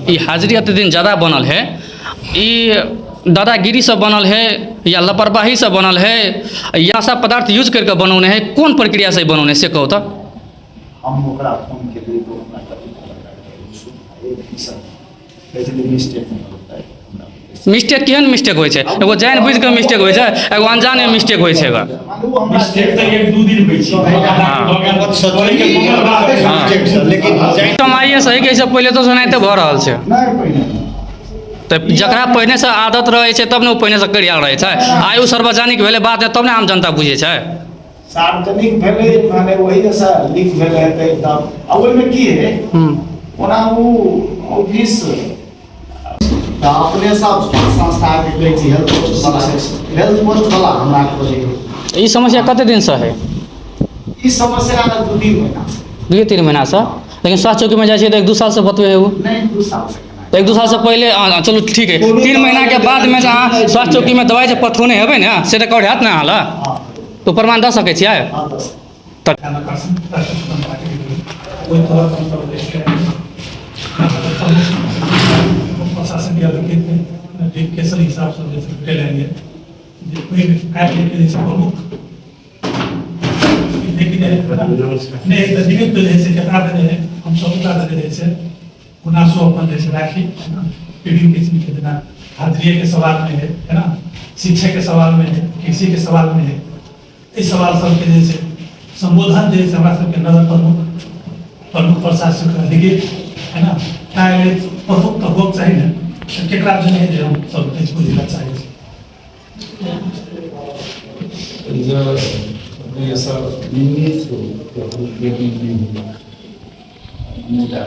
ये हाजिरी अत दिन ज़्यादा बनल है, ये दादागिरी से बनल है या लापरवाही से बनल है या सब पदार्थ यूज करके बनौने है, कौन प्रक्रिया से बनौने से कहो तो हम ओकरा फोन के लिए तो मिस्टेक केहन मिस्टेक होइ छै? एगो जान बुझ के मिस्टेक होइ छै, एगो अनजान में मिस्टेक होइ छै। मिस्टेक तो एक दू दिन होइ छै, लेकिन कमाइए सही के से पहले तो सुनाइते भ रहल छै, तो जकरा पहिने से आदत रहे छै तब ने वो पहिने से करिया रहे छै। आयु सार्वजनिक भेले बात है तब ने आम जनता बुझे छै। सार्वजनिक भेले माने वही जैसा लीक भेले है तब अवल में की है ओना वो ऑफिस तो अपने सब संस्था के कहै छी हेल्थ पोस्ट वाला हमरा को ई समस्या कते दिन से है? ई समस्या 2-3 महीना से 2-3 महीना से, लेकिन स्वास्थ्य चौकी में जाए तो 1-2 साल से बतवे है वो नहीं 2 साल से तो 1-2 साल से पहले चलो ठीक है, 3 महीना के बाद में अहाँ स्वास्थ्य चौकी में दवाई से पठौने हेबै ने से रिकॉर्ड हैत ने हाला तो प्रमाण दे सकै छियै। प्रशासन के अधिकृत के सही हिसाब से लेंगे प्रमुख नहीं जैसे कथा देने हम सब जैसे मुनासो अपन जैसे राखी विभिन्न किस्म के देना हाजिरी के सवाल में है ना, शिक्षा के सवाल में है, कृषि के सवाल में है, इस सवाल सब के जैसे संबोधन जैसे हमारे सबके नगर प्रमुख प्रशासक अधिकृत है ना प्रमुख तो होक चाहिए ना केकरा जने है हम सब कुछ बुझना चाहिए। ये सब नियमित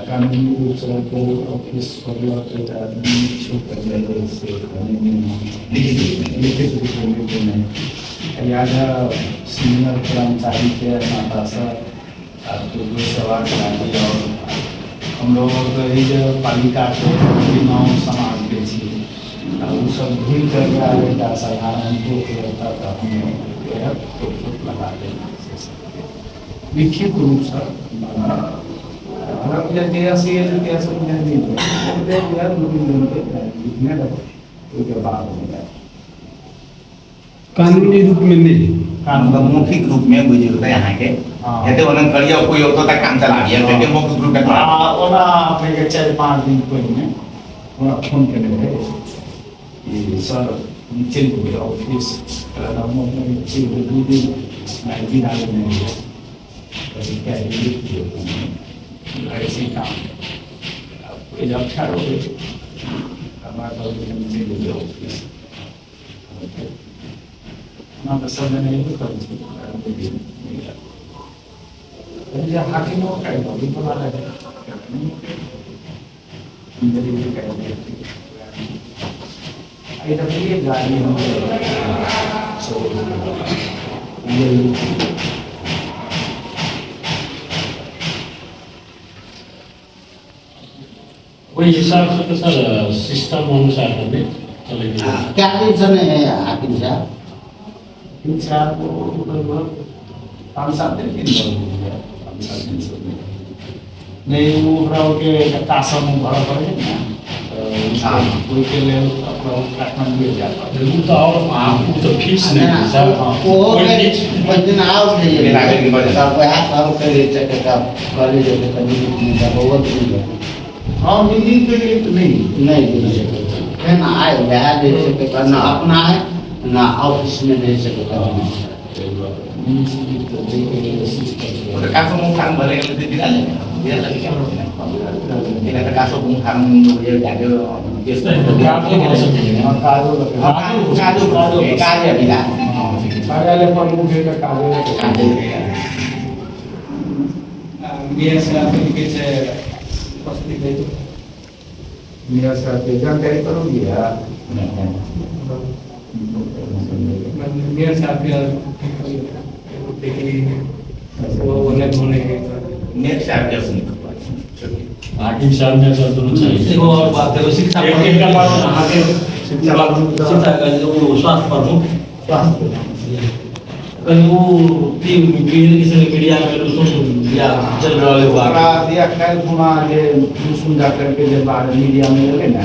कानूनी रूप से ऑफिस लिखित लिहाजा सीनियर कर्मचारी के नाता से आपको जो सवाल कराती और हम लोग यही जो पालिका के नाम समाज के वो सब भूल कर आएगा साधारण होता था हम लगा देना लिखित रूप से कानूनी रूप में नहीं, मौखिक रूप में बुझे होता है यहाँ के यदि उन्हें करिया कोई होता था काम चला दिया लेकिन मौखिक रूप में ओना अपने 4-5 दिन पहले ओना फोन करने थे ये सर नीचे को ऑफिस हम अपने चीज दे दी मैं भी डाल नहीं है तो क्या है ऐसे काम कोई जब छाड़ो हमारे पास नीचे को ऑफिस ना तो सब नहीं कर सकते ये हाकिमों का है अभी तो वाला है मेरी भी कहते हैं ये तो ये गाड़ी हम सो ये वही हिसाब से तो सर सिस्टम अनुसार हमें चलेगा। क्या दिन समय है हाकिम साहब? इन चार को लगभग 5-7 दिन नहीं वो राव के कासा में भरा पड़े ना कोई के लिए अपना काठमांडू जाता वो तो और आपको तो फिक्स नहीं सर वो दिन आओ थे ये नागरिक की वजह से वो हाथ और के लिए चेक का कॉलेज के कम्युनिटी का बहुत नहीं हाँ मिली के लिए तो नहीं दे सकते है ना आए वह दे सकते करना अपना है ना ऑफिस में दे सकते करना udah kaso mungkang balik ke tidak dia lagi kan ini ada kaso mungkang dia ada kado tidak कार्यालय पर मुझे का कार्य मेयर साहब के से उपस्थित है मेरा साथ जानकारी करोगे यार मेयर साहब के वो अलग होने के नेट से आप कैसे हाकिम साहब ने सर दोनों चाहिए। एगो और बात है शिक्षा एक बात हाकिम शिक्षा का जो स्वास्थ्य प्रमुख कहीं वो मीडिया में या चल रहा है हुआ ओकरा दिया कल घुमा जे सुन जा करके जे बाहर मीडिया में लगे ना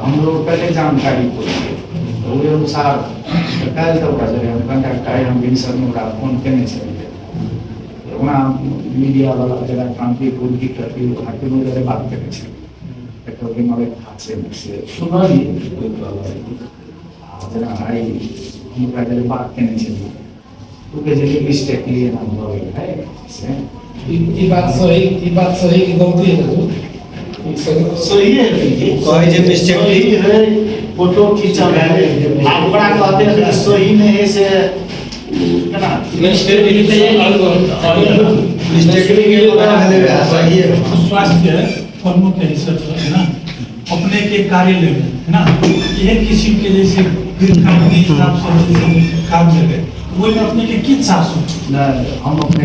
हम लोग पहले जानकारी को तो वो अनुसार कल तो का जरे हम कांटेक्ट आए हम भी सर में फोन करने से वहाँ मीडिया वाला जरा क्रांति पूर्ति करके हाकिम वगैरह बात करे छे तो के मारे हाथ से सुना ही जरा आई हम का जरा बात करने छे तो के जरिए मिस्टेक लिए ना हो है से ये बात सही की गलती है तो सही है कहे जे मिस्टेक है फोटो खींचा है आप बड़ा कहते हैं सही नहीं है से क्या स्वास्थ्य फर्मों के हिसाब से है ना अपने के कार्यालय में है ना यह किसी के जैसे काम के हिसाब से काम लगे वो अपने के किस सास हम अपने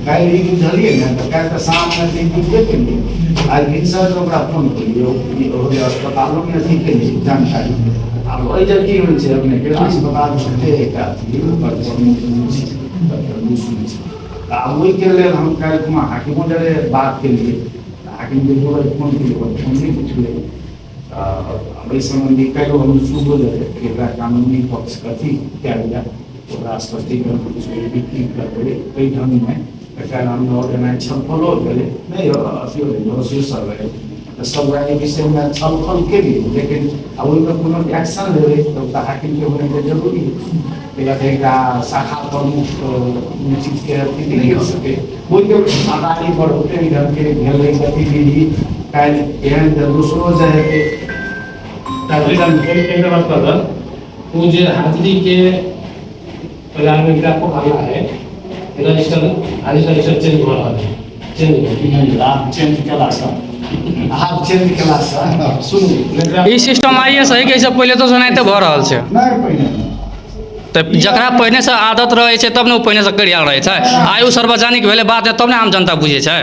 कल ही बुझलिए ना तो कल शाम में दिन बुझबे के लिए आज दिन सर तो ओकरा फोन करिए हो गया अस्पतालों में अथी के लिए जानकारी अब वही जब की होई छै अपने के अस्पताल से एकटा पर अब वही के लिए हम कल कुमा हाकिमों जरे बात के लिए हाकिम के जो फोन के लिए फोन नहीं पूछले अब इस संबंधी कल हम सुबह जरे एकरा कानूनी पक्ष कथी क्या गया और स्पष्टीकरण कुछ भी करते कई ढंग में अगर हम ऑर्गेनाइज छलफलो करे नहीं अथी हो सब है तो सब के विषय में छलफल के लिए लेकिन अब उनका कोनो एक्शन लेवे तो हाकिम के होने के जरूरी है एक शाखा प्रमुख निश्चित के अथी नहीं हो सके कोई के आगामी बढ़ते इधर के भेल गतिविधि काल एहन दूसरो जाए के तकरीबन एक बात कर वो जो हाजिरी के प्रधानमंत्री आपको आया है रजिस्टर रजिस्टर चेंज हो रहा है चेंज आप चेंज कला सा आप चेंज क्लास सुनू ई सिस्टम आइए सही कैसे पहले तो सुनाई तो भऽ रहल छै नहीं पहिने तो जकरा पहिने से आदत रहे छै तब ने ओ पहिने से करिया रहे छै आयु सार्वजनिक भेले बात है तब ने आम जनता बुझे छै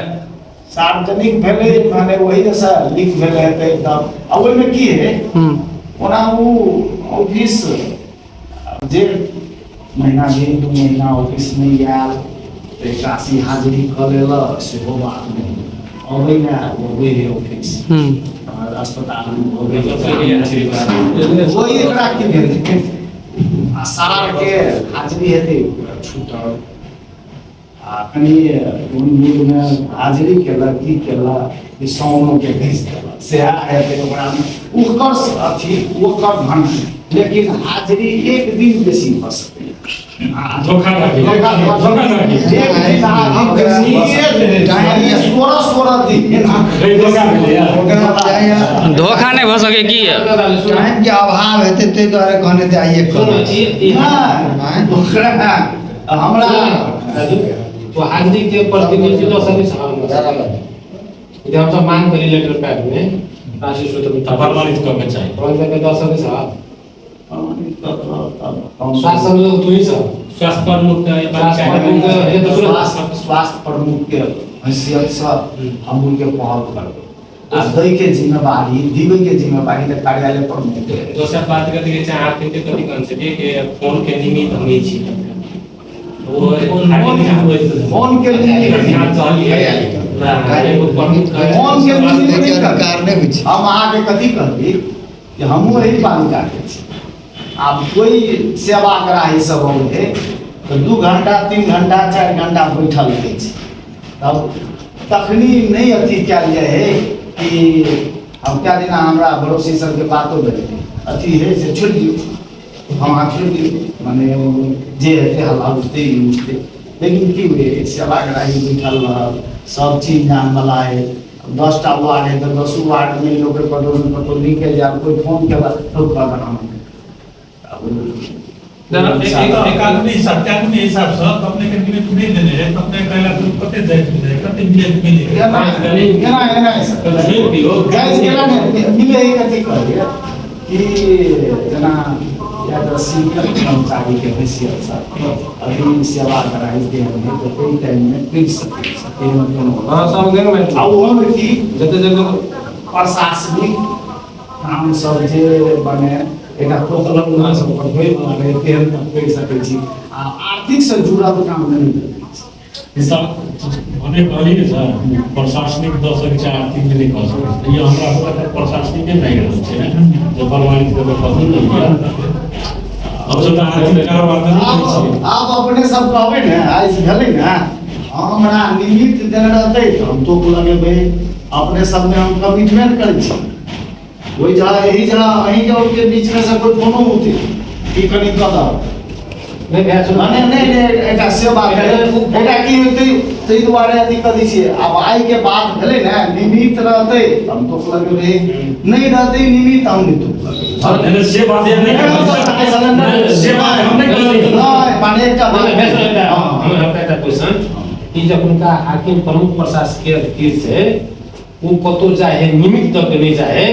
सार्वजनिक भेले माने वही जैसा लिख भेले है तब अब में की है ओना वो ऑफिस जे महीना दिन 2 महीना ऑफिस में आयल तो काशी हाजिरी कर लेला से हो बात नहीं अबै ना अबै है ऑफिस अस्पताल में वही एकरा की भेल सारा के हाजिरी हेतै छूटल आ कनी उन में हाजिरी केला की केला ई सौनो के भेज देला से हेतै ओकरा में ओकर अथी ओकर धन लेकिन हाजिरी एक दिन बेसी भ सकै धोखा धोखा नहीं भऽ सके की टाइम के अभाव हेतै ताहि दुआरे कहने ते आइए हमरा तो हाजिरी के प्रतिनिधि तो सभी इधर हम सब मांग करी लेटर पैड में राशि स्रोत प्रमाणित करना चाहिए प्रमाणित करके 10 सभी साहब स्वास्थ्य समझो तू ही सब स्वास्थ्य प्रमुख ये तो स्वास्थ्य प्रमुख के हैसियत से हम उनके पहल करबे आ दई के जिम्मेवारी दिवे के जिम्मेवारी त कार्यालय प्रमुख के दोसर बात करते के चाहे आप के कथि कन से के फोन के निमित्त हम ही छी फोन के लिए ध्यान चाहिए फोन के लिए अधिकार नहीं होइ छै हम अहाँ के कथि कहबी कि हमहु एही पालिका के छी अब कोई सेवाग्राही सब होते तो 2 घंटा 3 घंटा 4 घंटा बैठल रहे तब तखनी नहीं अथी क्या है कि हम क्या दिन हमारा पड़ोसी सब के बातों भेले अथी है से छोड़ दियो हम आप छोड़ दियो माने जे है हल्ला उठते ही उठते लेकिन की हुए सेवाग्राही बैठल रहल सब चीज जान वाला है 10टा वार्ड है तो 10 वार्ड में लोग पटो लिखे जाए कोई फोन के बाद तो कर कानूनी हिसाब से अपने के निमित्त नहीं देने है तो अपने कहला तो कते जाय कते मिले केना गाइस केना मिले ही कथि कहलिए कि जना या तो सीनियर कर्मचारी के हैसियत से अभी सेवा कराई के हम तो कोई टाइम में फिर सकते हैं हां सब दिन में और की जते जते प्रशासनिक काम सब जे माने एकटा प्रोग्राम बना सब होय माने तेहन करि सकै छी आ आर्थिक से जुड़ल काम नहीं हमें कहलिए सर प्रशासनिक दस के आर्थिक में नहीं कर सकते ये हमरा सबके प्रशासनिक नहीं रहल छै जो प्रमाणित करके पसंद नहीं अब सब आर्थिक कारोबार में नहीं कर सकते आप अपने सब कहबै ने आज भेलै ने हमरा निमित्त देने रहतै हम तो लगेबै अपने सब में हम कमिटमेंट करै छी वही जा यही जा अहीं जाओ के बीच में से कोई कोनो होते की कनी कदम नहीं भैया सुनो माने नहीं एकटा से बात है एकटा की होतै तै दुआरे अथी करै छी अब आइ के बात भेलै ने निमित्त रहतै हम तो लगेबै नहीं रहतै निमित्त हम नहीं तो सर से बात ये नहीं से बात हम नहीं कर नहीं माने एकटा बात हम आपका क्वेश्चन कि जब उनका हाकिम प्रमुख प्रशासकीय अधिकारी से वो कतो चाहे निमित्त तक नहीं चाहे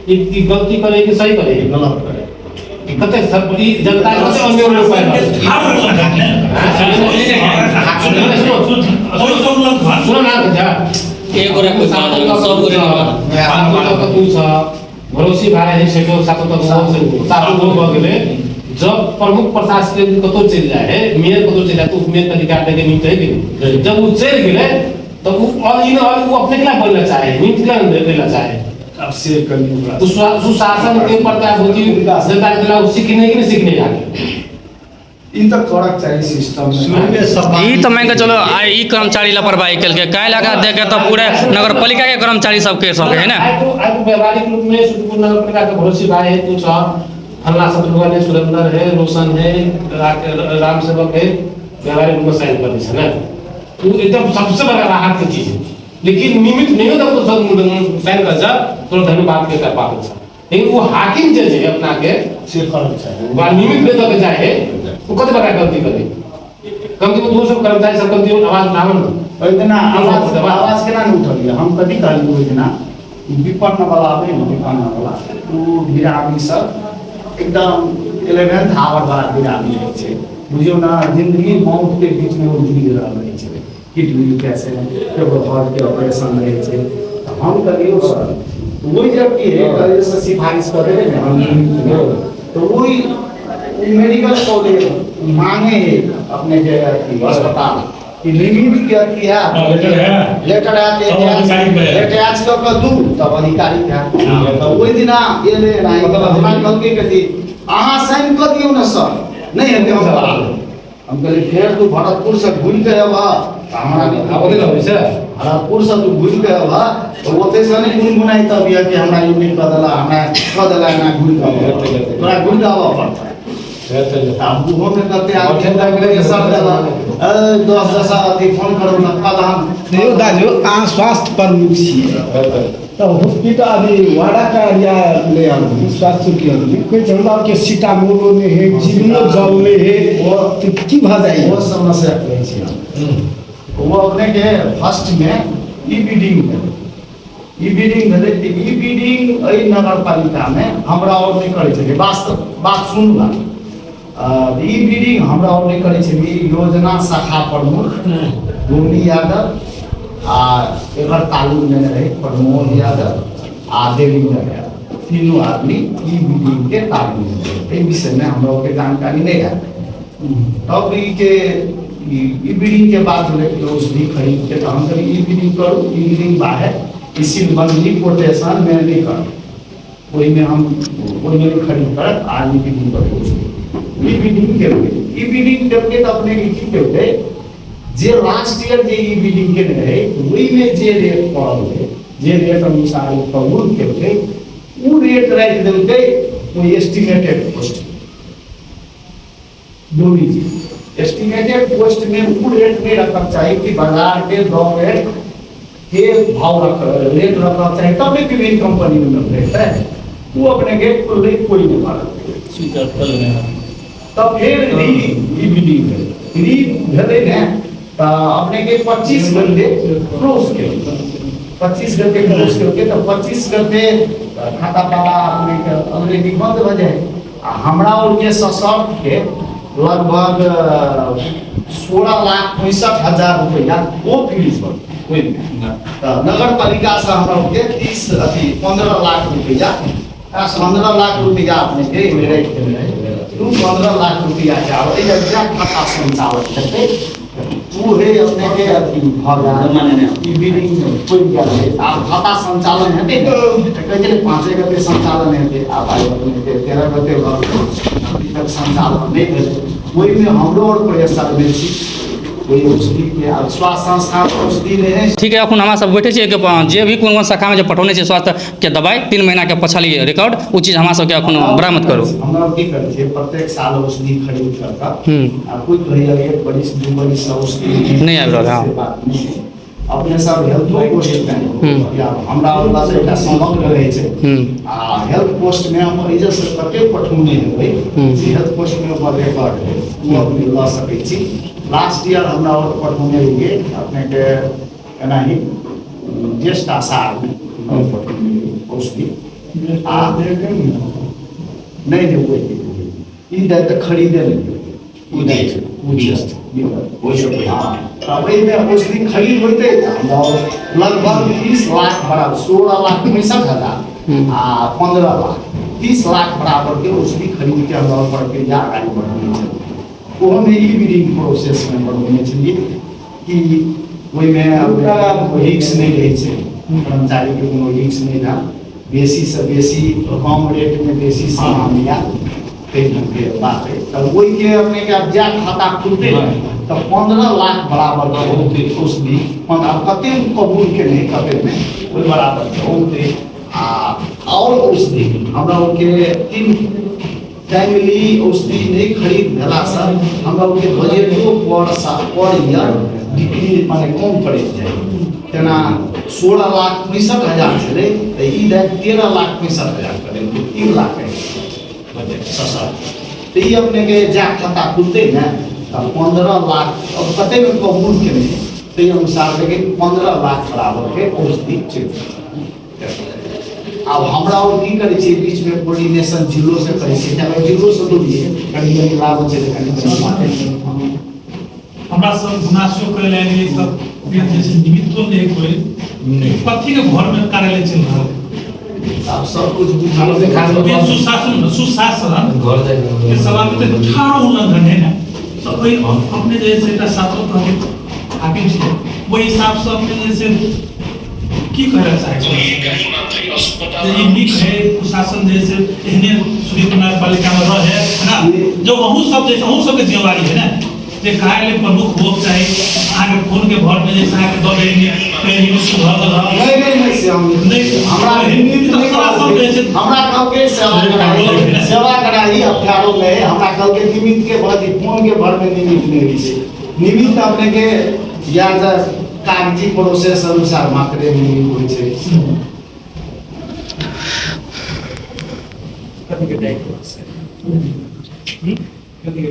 कि गलती करे कि सही करे गलत करे कते सबकी जनता कते अन्य लोग सुनो ना जा एक गोरा कोई सब गोरा तू छ भरोसी भाई है सेटो सातो तक सातो लोग हो गेले जब प्रमुख प्रशासक कतो चल जाए मेयर कतो चल जाए तो मेयर का अधिकार देके नहीं चाहिए जब वो चल गेले तो वो और इन और वो अपने के लिए बोलना चाहे नीति के लिए देना चाहे अब से करनी तो सुशासन के ऊपर क्या होती जनता के खिलाफ सीखने की नहीं सीखने जाके इन तक करक चाहिए सिस्टम ई तो मान के चलो आई ई कर्मचारी लापरवाही केलके काल्हि लगा दे के तो पूरे नगर पालिका के कर्मचारी सब के सके है ना आज व्यवहारिक रूप में सुदपुर नगर पालिका के भरोसी भाई है कुछ हल्ला शत्रुघ्न है सुरेंद्र है रोशन है राम सेवक है व्यवहारिक रूप में साइन कर दी है ना वो एकदम सबसे बड़ा राहत की चीज है लेकिन निमित्त नहीं होता तो सब साइन कर जा तो धन्यवाद के कर पाते हैं लेकिन वो हाकिम जज है अपना के से करक चाहिए वो निमित्त में तो चाहे वो कते बड़ा गलती करे कम से कम दो सब कर्मचारी सब कम आवाज उठावन इतना आवाज केना नहीं उठलिए हम कथी कहलिए ओइ दिना विपन्न वाला आबे विपन्न वाला वो बिरामी सब एकदम 11th आवर वाला बिरामी है छे बुझियो ना जिंदगी मौत के बीच में वो जी रहल है छे किडनी कैसे एगो हार्ट के ऑपरेशन रहे छे हम कहियो सर वही जब की है कॉलेज से सिफारिश करे ने हम तो वही मेडिकल कॉलेज मांगे अपने के अस्पताल कि लिमिट क्या किया लेटर अटैच कर दू तब अधिकारी का तो वही दिना ये ले हमारे कल के कहती अहाँ साइन कर दियो ना सर नहीं है हम करा हम कहले फिर तू भरतपुर से घूम के आवा हमरा आवले ना वैसे भरतपुर से तू घूम के आवा तो ओते से नहीं गुनगुनाई तब या कि हमरा यूनिट बदला हमरा ना घूम के तोरा घूम के आवा पड़ता अब वो में करते आके के सब दला 10 अथी फोन करो ना कल हम देखो दाजू अहाँ स्वास्थ्य प्रमुख छियै तो हॉस्पिटल अभी वाड़ा का या ले आलो स्वास्थ्य के अभी कोई जरूर के सीतामढ़ी में है जिलो जाओ में है वो तो की भा जाए वो समस्या कहै छी वो अपने के फर्स्ट में ई बिल्डिंग भेलै ई बिल्डिंग एहि नगर पालिका में हमरा और नहीं करे छै वास्तव बात सुनू ई बिल्डिंग हमरा और नहीं करे छै योजना शाखा प्रमुख गोमी यादव आ एकर तालुक में रहे प्रमोद यादव आ देवेंद्र यादव तीनों आदमी ई बिल्डिंग के तालुक में रहे विषय में हम लोग के जानकारी नहीं है तब ई के ई बिल्डिंग के बाद उस भी खरीद के तो हम कहीं ई बिल्डिंग करो ई बिल्डिंग बाहर इसी बंदी कोटेशन में नहीं कर वही में हम वही में खरीद कर आज ई बिल्डिंग करो ई बिल्डिंग के अपने की के जे लास्ट ईयर जे ई बिल्डिंग के रहे वही में जे रेट पड़ल है जे रेट अनुसार कबूल के वो रेट राख देलकै वो एस्टिमेटेड कॉस्ट दोनी जी एस्टिमेटेड कॉस्ट में वो रेट नहीं रखना चाहिए कि बाजार के दर रेट के भाव रेट रखना चाहिए तब भी कोई कंपनी में रेट है वो अपने गेट पर रेट कोई नहीं मारा तब फिर ई बिल्डिंग भेलै ने तो अपने के 25 घंटे क्लोज के 25 घंटे क्लोज करके तो 25 घंटे खाता पाला अपने के ऑलरेडी बंद हो जाए हमरा और के सशर्त के लगभग 16,65,000 रुपया वो फीस पर कोई नगर पालिका से हमरा के 15 लाख रुपया 15 लाख रुपया अपने के मेरिट के 15 लाख रुपया के अब एग्जैक्ट खाता संचालन करते वो है अपने के ई बिल्डिंग कोई गया है आप खाता संचालन है कहते 5 गते संचालन है आप आए अपने के 13 गते अभी तक संचालन नहीं भेले वही में हम लोग और प्रेशर बेसी वही औषधि के स्वास्थ्य संस्था औषधि नहीं है। ठीक है अखन हमारा सब बैठे छियै कि जे भी कोन शाखा में जो पठौने छै स्वास्थ्य के दवाई 3 महीना के पछाली रिकॉर्ड वो चीज हमरा सबके अखन बरामद करू। हमरा की करे छै प्रत्येक साल औषधि खरीद करके आ कोई कहिया एक बड़ी 2 बड़ी औषधि नहीं आबि रहल है अपने सब हेल्थ पोस्ट में या हमरा वाला से एकटा समग्र रहे छै आ हेल्थ पोस्ट में हम इजे से कते पठौने हेबै जे हेल्थ पोस्ट में ओकर रिकॉर्ड है वो अपने ला सकै छी। लास्ट ईयर हमरा और पठौने रहिए अपने के एना ही ज्येष्ठ आषाढ़ में पठौने औषधि आ नहीं वो ई दे त खरीदे नहीं वो सब अब में औषधि खरीद होते लगभग 30 लाख बराबर 16 लाख 65 हजार आ 15 लाख 30 लाख बराबर के औषधि खरीद के हम प्रक्रिया आगे बढ़ने चाहिए वो हमें ई बिडिंग प्रोसेस में बढ़ने चाहिए कि वही में रिक्स नहीं रहे छै कर्मचारी के कोनो रिक्स नहीं था बेसी से बेसी कम रेट में बेसी सामान लिया के बात है तब वही के अपने के अब जा खाता खुलते तो 15 लाख बराबर का होते औषधि कते कबूल के नहीं कते में वही बराबर के होते और औषधि हमरा के 3 टाइमली औषधि नहीं खरीद भेला से हमरा के बजटो पर ईयर डिक्रीज माने कम पड़े जाए तेना 16 लाख 65 हजार छले त ई 13 लाख 65 हजार करे 3 लाख तो ये अपने के जा खाता खुलते ना तो 15 लाख अब कते में कबूल के नहीं तो ये अनुसार लेके 15 लाख बराबर के औषधि चाहिए। अब हमरा और की करे छी बीच में कोऑर्डिनेशन जिलो से करे छी तब जिलो से तो लिए कहीं लाभ छै कहीं हमरा सब गुनासो करे ले सब जैसे निमित्तो नहीं कोई पति के घर में कार्यालय चल रहा है अब सब कुछ सुशासन सुशासन के सवाल में तो ठाड़ो उल्लंघन है ना तो वही अपने जैसे एक छात्र हाकिम से वही हिसाब से अपने जैसे की कहना चाहिए ये निक है प्रशासन जैसे इन्हें सूर्य कुमार पालिका में रहे है ना जो वहू सब जैसे वहू सब की जिम्मेवारी है ना जे कार्यालय प्रमुख होक चाहिए आगे फोन के घर में जैसे आके दो देंगे सुधार नहीं से हम हमरा हमरा कह के सेवा कराई अफारो में हमरा कह के निमित के बाद फोन के घर में निमित नहीं छै निमित अपने के या कागजी प्रोसेस अनुसार मात्रे निमित होय छै कथि के दायित्व कथि के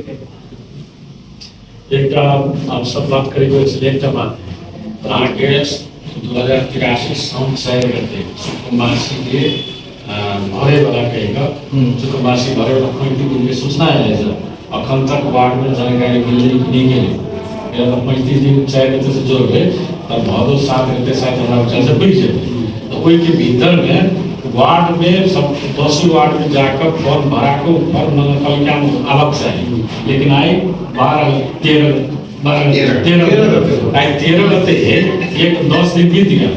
एक आप सब बात करेंगे एक बात आगे 2083 साउन 6 गते सुकुम्बासी के भरे वाला कहेगा सुकुम्बासी भरे वाला कमिटी में सूचना आया है अखन तक वार्ड में जानकारी मिली नहीं गई या 35 दिन 4 गते से जोड़ गए तब भादो 7 गते शायद हमारा विचार से बढ़ जाए तो कोई के भीतर में वार्ड में सब 10 वार्ड में जाकर फॉर्म भरा को फॉर्म नगर क्या अलग चाहिए लेकिन आई 13 गते एक 10 दिन बीत गया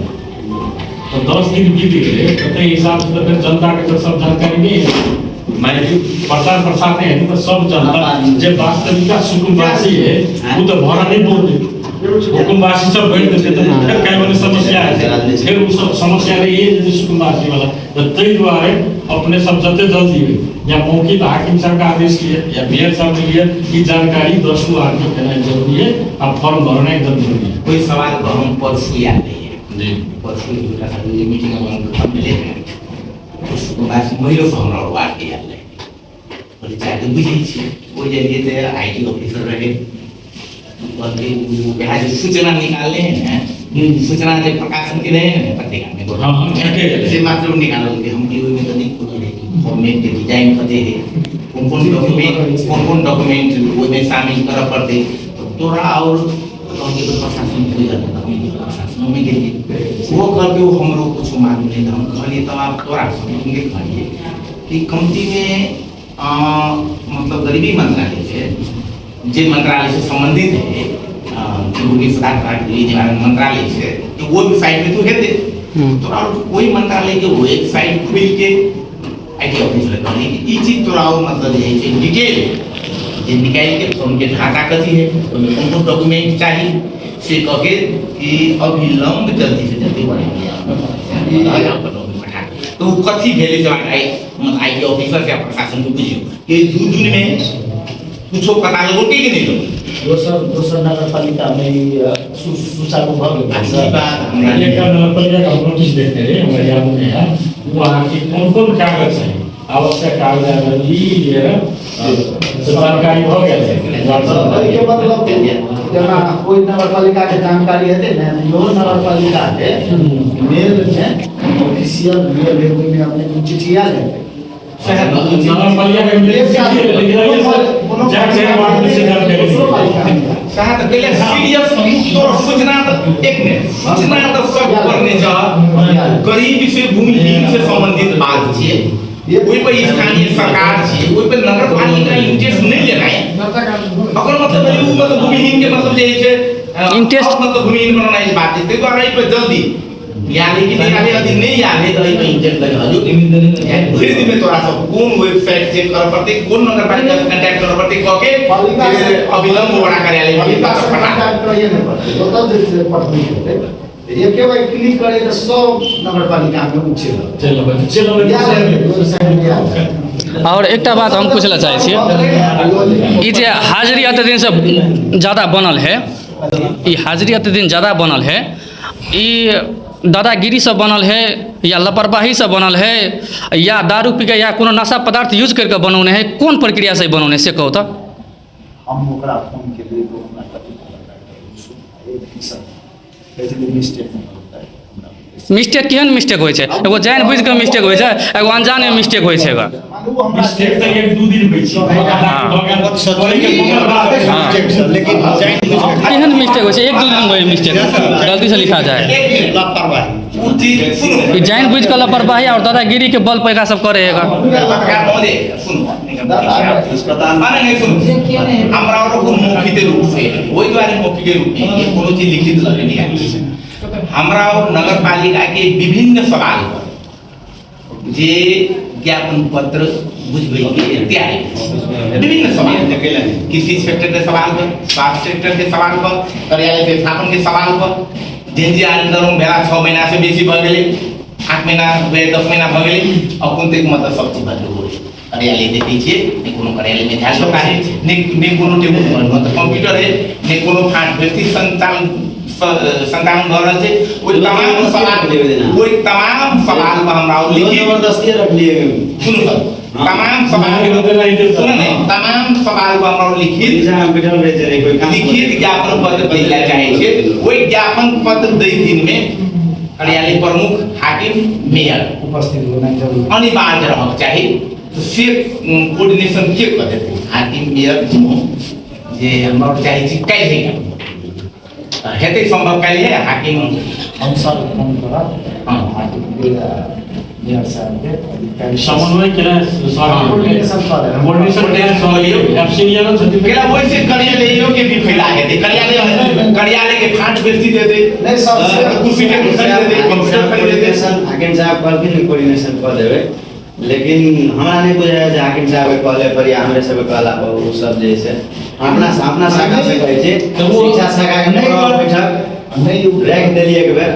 तो 10 दिन बीत गए तो हिसाब से फिर जनता के तो सब जानकारी नहीं है मैं प्रचार प्रसार नहीं है तो सब जनता जो वास्तविकता सुकुम्बासी है वो तो भरा नहीं बोलते हुकुमवासी सब बैठ देते तो फिर कई वाली समस्या है फिर उस समस्या रही है जैसे सुकुम्बासी वाला तो तय द्वारा अपने सब जते जल्दी या मौखिक हाकिम साहब का आदेश किए या मेयर साहब ने लिया कि जानकारी 10 वार्ड में देना जरूरी है अब फॉर्म भरना एकदम जरूरी है। कोई सवाल हम परसों याद नहीं है जी परसों दूसरा साथ ये मीटिंग हम ले रहे हैं उसको बात महिला हमरा वार्ड के याद नहीं बोले चाहे तो बुझे छी वो जरिए से आईटी ऑफिसर रहे बल्कि यहाँ जो सूचना निकालने हैं सूचना जो प्रकाशन के रहे हैं पत्रिका में हाँ से मात्र निकाल के हम की में तो नहीं कुछ फॉर्मेट के डिजाइन करते हैं कौन डॉक्यूमेंट वो में शामिल करा पड़ते तो तोरा और तो प्रशासन कोई प्रशासन में गए वो करके वो हमरो कुछ मालूम नहीं हम कहलिए तब आप तोरा समझेंगे कहलिए कि कमती में मतलब गरीबी मंत्रालय से जे मंत्रालय से संबंधित है गरीबी निवारण मंत्रालय से तो वो भी साइड में तो है तो और कोई मंत्रालय के वो एक साइड खुल के आईटी ऑफिस लगा कि ई चीज तो राव मतलब ये कि डिटेल जे निकाल के उनके ढांचा कथी है उनमें कौन डॉक्यूमेंट चाहिए से कहे कि अभिलंब जल्दी से जल्दी बढ़ेंगे तो कथी भेले से आईटी ऑफिसर से प्रशासन को बुझियो कि दू दिन में कुछ पता लगो कि नहीं लो दोसर नगर पालिका में सुचारू भव नगर पालिका का नोटिस देते हैं हमारे यहाँ में है वहाँ की कौन कागज है आवश्यक कागजात जानकारी हो गया के मतलब जना कोई नगर पालिका के जानकारी है ना जो नगर पालिका है मेल में ऑफिशियल मेल है में अपने चिट्ठियां लेते नगर पालिका साथ पहले सीरियस तो सूचना एक ने सूचना तो सब करने जा गरीब से भूमिहीन से संबंधित बात है कोई पर स्थानीय सरकार है कोई पर नगर पालिका इंटरेस्ट नहीं लेना है अगर मतलब है वो मतलब भूमिहीन के मतलब जे है इंटरेस्ट मतलब भूमिहीन बनाना इस बात है तो अगर पर जल्दी यानी कि नहीं आले यदि नहीं आले तो इसमें इंटरेस्ट लगा जो फिर दिन में थोड़ा सा कौन वेबसाइट चेक कर पड़ते कौन नगर पालिका से कांटेक्ट कर पड़ते कह के अविलंब बड़ा कार्यालय में बात पता ये नहीं पड़ते तो तब से पढ़नी है ये केवल क्लिक करे तो सब नगर पालिका में चलो और एक बात हम पूछला चाहे छी जे हाजिरी अत दिन से ज़्यादा बनल है ई हाजिरी अत दिन ज़्यादा बनल है ई दादागिरी से बनल है या लापरवाही से बनल है या दारू पी के या कोनो नशा पदार्थ यूज करके बनौने है कौन प्रक्रिया से बनौने से कहो तो हम ओकरा फोन के लिए तो हमरा कभी मिस्टेक केहन मिस्टेक होइ छै एगो जान बुझ के मिस्टेक होइ छै एगो अनजाने मिस्टेक होइ छै मिस्टेक तो एक दो दिन होई छै लेकिन केहन मिस्टेक होइ छै एक दो दिन होइ मिस्टेक गलती से लिखा जाए लापरवाही जान बुझ के लापरवाही और दादागिरी के बल पैका सब करे है हमरा मौखिक रूप से वही द्वारा मौखिक रूप में कोनो चीज लिखित नहीं है हमरा नगर पालिका के विभिन्न सवाल पर जे ज्ञापन पत्र बुझबे के तैयारी विभिन्न सवाल कृषि सेक्टर के सवाल पर स्वास्थ्य सेक्टर के सवाल पर कार्यालय के स्थापन के सवाल पर जिनजी आंदोलन भेला 6 महीना से बेसी भ गेलै 8 महीना 10 महीना भ गेलै अखन तक मतलब सब चीज बंद हो गई कार्यालय देखै छियै ने कोनो कार्यालय में ध्यान रखा है ने कोनो टेबल मतलब कंप्यूटर है ने कोनो फांड व्यक्ति संतान घर से कोई तमाम सवाल में हमरा लिखित जबरदस्ती रख लिए सुनो सर तमाम सवाल सुनो नहीं तमाम सवाल में हमरा लिखित ज्ञापन पत्र देला चाहे छै ओई ज्ञापन पत्र दै दिन में कार्यालय प्रमुख हाकिम मेयर उपस्थित होना जरूरी अनिवार्य रहक चाहिए तो से कोऑर्डिनेशन के कर देते हाकिम मेयर जे हमरा चाहिए छी काल्हि हेतै संभव काल्हि है हाकिम हम सब फोन करा हाकिम मेयर साहब के समन्वय केना कोऑर्डिनेशन केला वैसे कार्यालयों के भी फैला है कार्यालय के फांड व्यक्ति दे दे नहीं सब कुर्सी टेबल खरीद दे कंप्यूटर खरीद दे हाकिम साहब कल भी कोऑर्डिनेशन कर देवे लेकिन हमरा नहीं बुझाया जे हाकिम साहब कहले पर या हमरे सब कहला पर वो सब जैसे अपना शाखा से कहै छै शिक्षा शाखा के बैठक नहीं रख देलिए एक बेर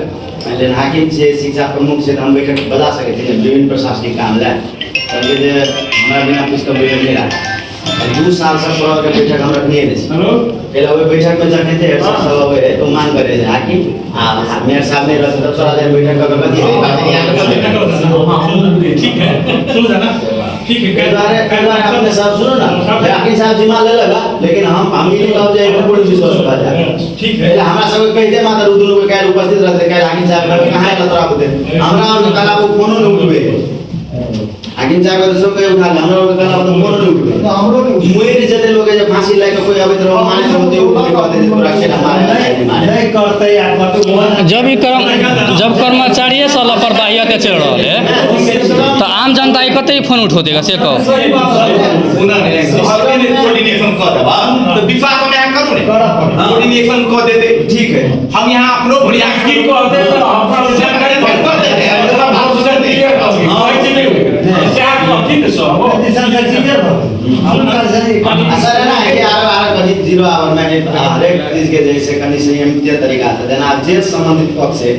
लेकिन हाकिम से शिक्षा प्रमुख से हम बैठक बजा सके थे विभिन्न प्रशासनिक काम ला कहलिए जे हमरा बिना पुस्तक बैठक नहीं रहा 2 साल से पूरा के बैठक हम रखने नहीं पहले वो बैठक में जाते थे सब है तो मान करे हाकिम मेयर साहब ने रख तो चला जाए बैठक का बता ठीक है सुनो जाना ठीक है कई बार आपने साहब सुनो ना हाकिम साहब जिम्मा ले लगा लेकिन हम ही नहीं कहो जाए पूर्ण विश्वास कर जाए ठीक है हमरा सब कहते मात्र दोनों के काल उपस्थित रहते काल हाकिम साहब कहां है तोरा बोलते हमरा और कला को फोन नहीं उठबे हाकिम साहब के सब के उठा हमरा और कला को फोन नहीं उठबे हमरो मुए जते लोग जे फांसी लाके कोई अबैत रहो माने होते उ कहते तोरा के मारे करते यार जब कर्मचारी से लापरवाही के चल रहा है तो आम जनता कतई फोन उठो देगा से कहो कोऑर्डिनेशन कर देबा तो विश्वास में हम करू ने कोऑर्डिनेशन कर देते ठीक है हम यहाँ अपनो बढ़िया की कर दे तो अपना विचार कर देते असर है ना है कि आर कहीं 0 आवर में हर एक चीज के जैसे कहीं संयमित तरीका से देना आप जे संबंधित पक्ष से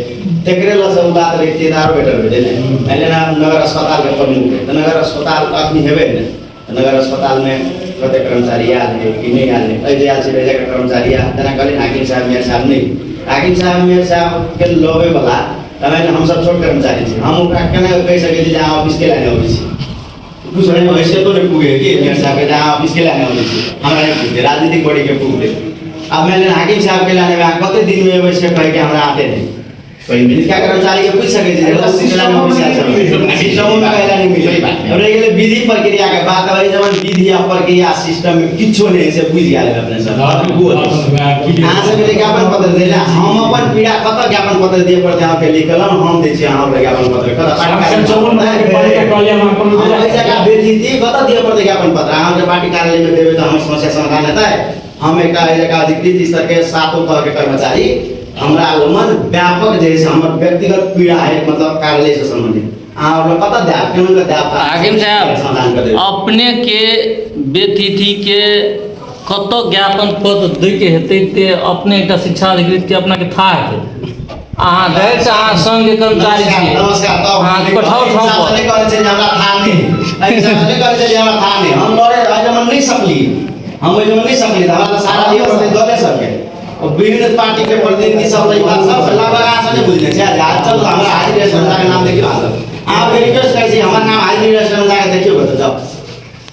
तेकरे ला सब बात रे ठेकेदार बैठल बैठे ने पहले ना नगर अस्पताल के प्रमुख है तो नगर अस्पताल अखनी हेबे ने नगर अस्पताल में कते कर्मचारी आल है कि नहीं आल है जे आल से भेजे के कर्मचारी आ जना कहले हाकिम साहब मेयर साहब नहीं हाकिम साहब मेयर साहब के लोबे वाला तमे हम सब छोट कर्मचारी छी हम ओकरा केना कह सके जे ऑफिस के लाइन आबै छी कुछ नहीं वैसे तो नहीं पूगे कि मेयर साहब के जहां ऑफिस के लाइन आबै छी हमरा नहीं पूगे राजनीतिक बॉडी के पूगे अब मैंने हाकिम साहब के लाइन में कते दिन में वैसे कह के हमरा आते नहीं कोई मिल क्या कर्मचारी के पूछ सके जे सिस्टम में ऑफिस आ चलो सिस्टम में कहला नहीं मिले हमरे के विधि प्रक्रिया के बात है जब विधि या प्रक्रिया सिस्टम में किछो नहीं से बुझ गेल अपने सब हां से के ज्ञापन पत्र देला हम अपन पीड़ा कत ज्ञापन पत्र दिए पड़ते हम के लिखलम हम दे छी हम ज्ञापन पत्र कत पार्टी जगह बेची थी कत दिए पड़ते ज्ञापन पत्र हम के पार्टी कार्यालय में देबे तो हम समस्या समाधान हेतै हम एक जगह अधिकृत स्तर के 7 तरह के कर्मचारी हमरा मन व्यापक जैसे हमर व्यक्तिगत पीड़ा है मतलब कार्यालय से संबंधित आप लोग पता दे केना के दे हाकिम साहब अपने के बेतिथि के कत ज्ञापन पत्र दै के हेतै ते अपने एकटा शिक्षा अधिकृत के अपना के था हेतै अहाँ डायरेक्ट अहाँ संघ के कर्मचारी छी नमस्कार तो हां कठौर ठाव पर नहीं करे छै हमरा था नहीं ऐसा नहीं करे छै हमरा था नहीं हम लड़े राजमन नहीं सकली हम ओइ नहीं सकली हमरा सारा दिए पड़ते दले सबके और विभिन्न पार्टी के प्रतिनिधि सब रही बात सब लगभग आ सके बुझले छै आज चल हमरा हाजिर रेस्टोरेंट के नाम देखियो आप रिक्वेस्ट करै छी हमर नाम हाजिर रेस्टोरेंट जाके देखियो बता जाओ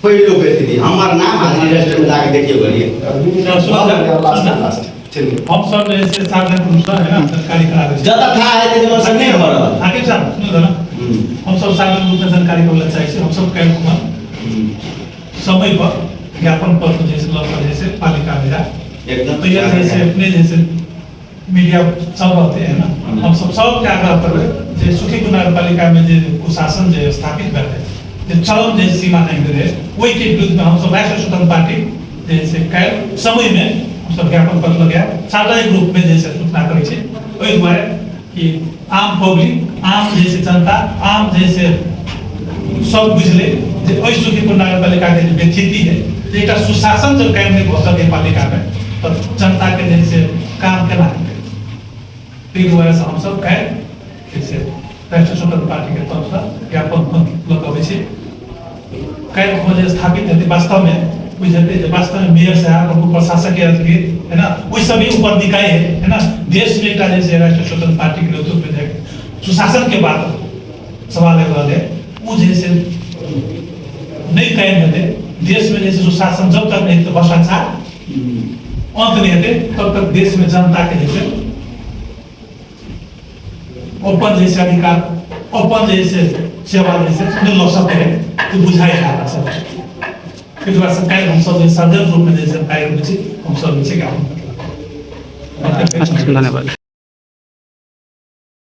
पहिलो बेटी दी हमर नाम हाजिर रेस्टोरेंट जाके देखियो बोलिए हम सब जैसे सार्वजनिक रूप से है ना सरकारी करा दे ज्यादा था है तो मन सब नहीं हो रहा हाकिम साहब सुनो ना हम सब सार्वजनिक रूप से जानकारी को लग चाहिए हम सब कैल कुमार समय पर ज्ञापन पत्र जैसे लगा जैसे पालिका में जा एकदम तो ये जैसे अपने जैसे मीडिया सब होते हैं ना हम सब क्या करबे जे सुखी नगर पालिका में जे कुशासन जे स्थापित करते जे चरम जे सीमा नहीं करे वही के विरुद्ध में हम सब राष्ट्रीय स्वतंत्र पार्टी जैसे कैल समय में हम सब ज्ञापन पत्र लगा सार्वजनिक रूप में जैसे सूचना करे छे ओइ द्वारा कि आम पब्लिक आम जैसे जनता आम जैसे सब बुझले जे ओइ सुखी नगर पालिका के जे स्थिति है एक सुशासन जो कायम नहीं हो सके पालिका में तो जनता के जैसे काम केना हेतै वजह से हम सब कह जैसे राष्ट्रीय स्वतंत्र पार्टी के तरफ से ज्ञापन लगाबै छी कई खोज स्थापित हेतै वास्तव में बुझते जो वास्तव में मेयर साहब प्रमुख प्रशासक अधिकृत है ना वही सभी ऊपर निकाय है ना देश में एक जैसे राष्ट्रीय स्वतंत्र पार्टी के नेतृत्व में जाके सुशासन के बाद सवाल है वो जैसे नहीं कायम हेतै देश में जैसे सुशासन जब तक नहीं तो भ्रष्टाचार अंत नहीं हेतै तब तक देश में जनता के जैसे ओपन जैसे अधिकार ओपन जैसे सेवा जैसे मिल सकते हैं तो बुझाई जाता सब फिर बार सरकार हम सब सार्वजनिक रूप में जैसे कार्य हम सब जैसे क्या धन्यवाद।